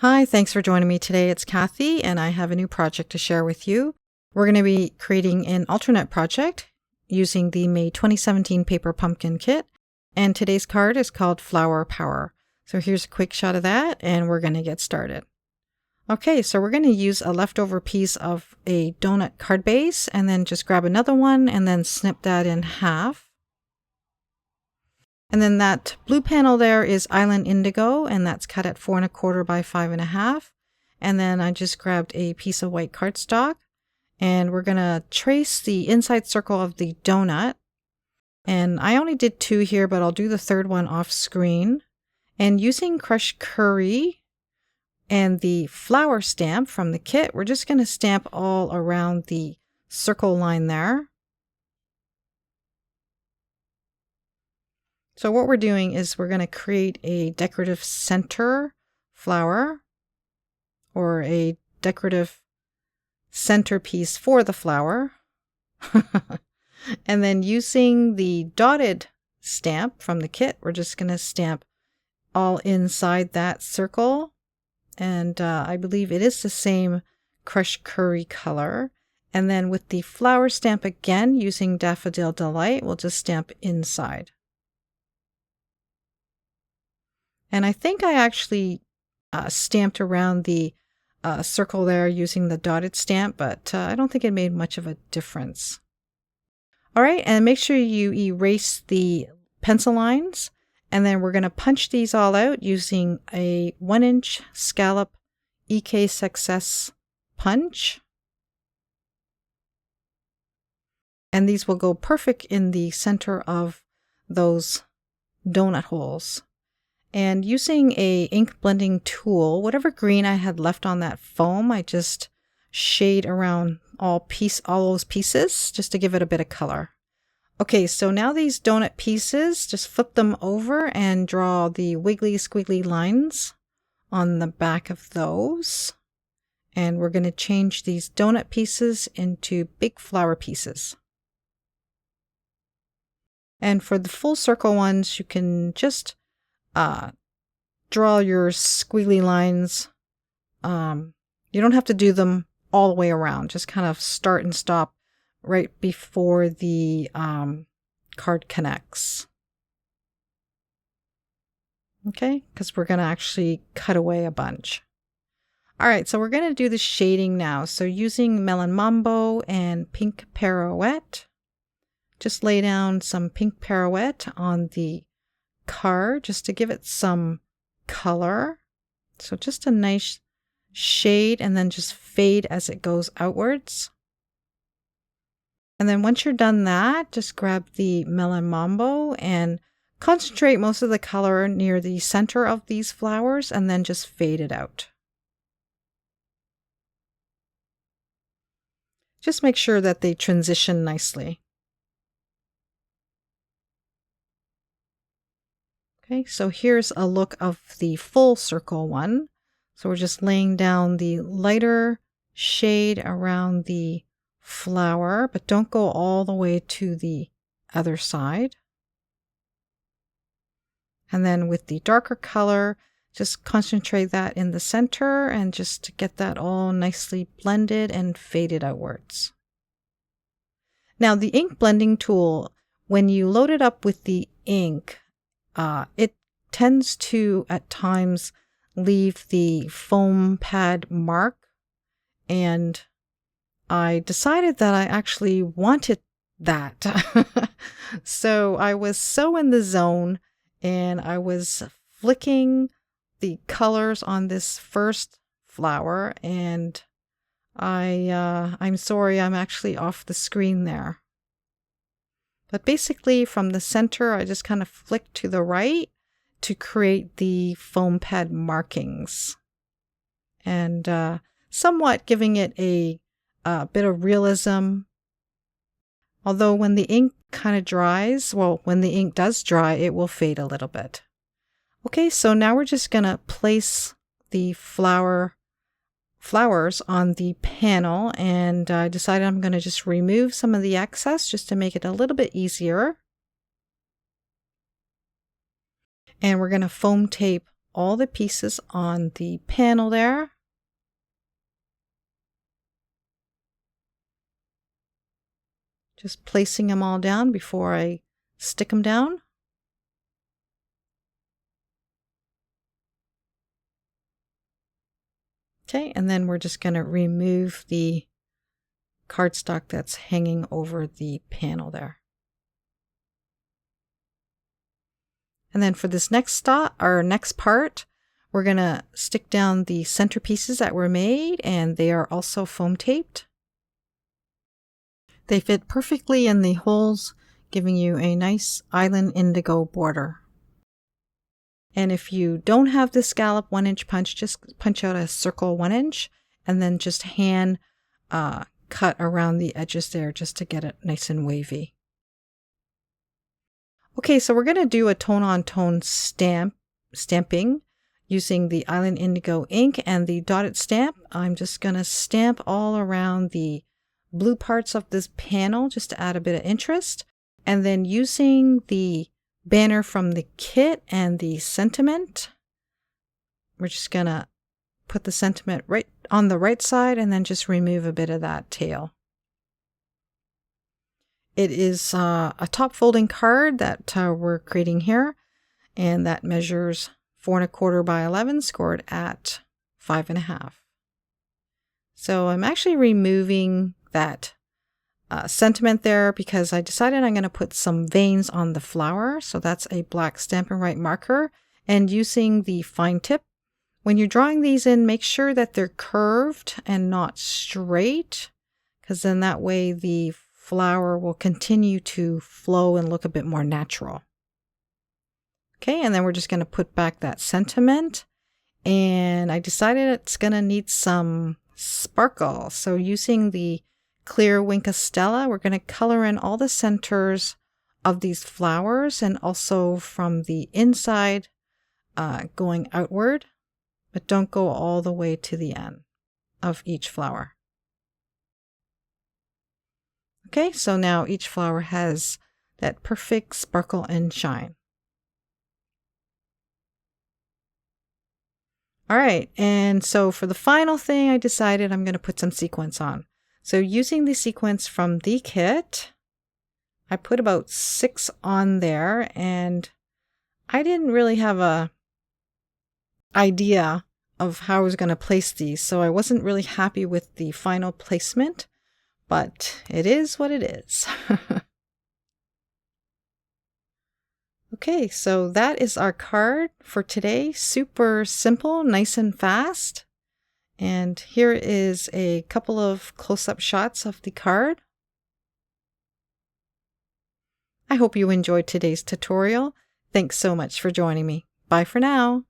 Hi, thanks for joining me today. It's Kathy, and I have a new project to share with you. We're going to be creating an alternate project using the May 2017 paper pumpkin kit, and today's card is called Flower Power. So here's a quick shot of that, and we're going to get started. Okay, so we're going to use a leftover piece of a donut card base, and then just grab another one, and then snip that in half. And then that blue panel there is Island Indigo, and that's cut at 4 1/4 by 5 1/2. And then I just grabbed a piece of white cardstock, and we're going to trace the inside circle of the donut. And I only did 2 here, but I'll do the third one off screen. And using crushed curry and the flower stamp from the kit, we're just going to stamp all around the circle line there. So what we're doing is we're going to create a decorative center flower, or a decorative centerpiece for the flower. And then using the dotted stamp from the kit, we're just going to stamp all inside that circle. And I believe it is the same crushed curry color. And then with the flower stamp again, using Daffodil Delight, we'll just stamp inside. And I think I actually stamped around the circle there using the dotted stamp, but I don't think it made much of a difference. All right, and make sure you erase the pencil lines, and then we're going to punch these all out using a 1-inch scallop EK Success punch. And these will go perfect in the center of those donut holes. And using a ink blending tool, whatever green I had left on that foam, I just shade around all those pieces just to give it a bit of color. Okay, so now these donut pieces, just flip them over and draw the wiggly squiggly lines on the back of those. And we're going to change these donut pieces into big flower pieces. And for the full circle ones, you can just draw your squiggly lines. You don't have to do them all the way around. Just kind of start and stop right before the card connects. Okay, because we're going to actually cut away a bunch. All right, so we're going to do the shading now. So using Melon Mambo and Pink Pirouette, just lay down some pink pirouette on the card just to give it some color. So just a nice shade, and then just fade as it goes outwards. And then once you're done that, just grab the Melon Mambo and concentrate most of the color near the center of these flowers, and then just fade it out. Just make sure that they transition nicely. Okay, so here's a look of the full circle one. So we're just laying down the lighter shade around the flower, but don't go all the way to the other side. And then with the darker color, just concentrate that in the center and just get that all nicely blended and faded outwards. Now the ink blending tool, when you load it up with the ink, it tends to, at times, leave the foam pad mark, and I decided that I actually wanted that. So I was so in the zone, and I was flicking the colors on this first flower, and I'm sorry, I'm actually off the screen there. But basically from the center, I just kind of flick to the right to create the foam pad markings. And somewhat giving it a bit of realism. Although when the ink kind of dries, well, when the ink does dry, it will fade a little bit. Okay, so now we're just going to place the flowers on the panel, and I decided I'm going to just remove some of the excess just to make it a little bit easier. And we're going to foam tape all the pieces on the panel there. Just placing them all down before I stick them down. Okay, and then we're just going to remove the cardstock that's hanging over the panel there. And then for this next part, we're going to stick down the centerpieces that were made, and they are also foam taped. They fit perfectly in the holes, giving you a nice island indigo border. And if you don't have the scallop 1-inch punch, just punch out a circle 1 inch and then just hand cut around the edges there just to get it nice and wavy. Okay, so we're going to do a tone-on-tone stamping using the Island Indigo ink and the dotted stamp. I'm just going to stamp all around the blue parts of this panel just to add a bit of interest. And then using the banner from the kit and the sentiment, we're just going to put the sentiment right on the right side and then just remove a bit of that tail. It is a top folding card that we're creating here, and that measures 4¼ by 11, scored at 5.5. So I'm actually removing that sentiment there because I decided I'm going to put some veins on the flower. So that's a black Stampin' Right marker, and using the fine tip. When you're drawing these in, make sure that they're curved and not straight, because then that way the flower will continue to flow and look a bit more natural. Okay, and then we're just going to put back that sentiment, and I decided it's going to need some sparkle. So using the clear Wink of Stella, we're going to color in all the centers of these flowers and also from the inside going outward, but don't go all the way to the end of each flower. Okay, so now each flower has that perfect sparkle and shine. All right, and so for the final thing, I decided I'm going to put some sequins on. So using the sequins from the kit, I put about 6 on there, and I didn't really have a idea of how I was going to place these, so I wasn't really happy with the final placement. But it is what it is. Okay, so that is our card for today. Super simple, nice and fast. And here is a couple of close-up shots of the card. I hope you enjoyed today's tutorial. Thanks so much for joining me. Bye for now.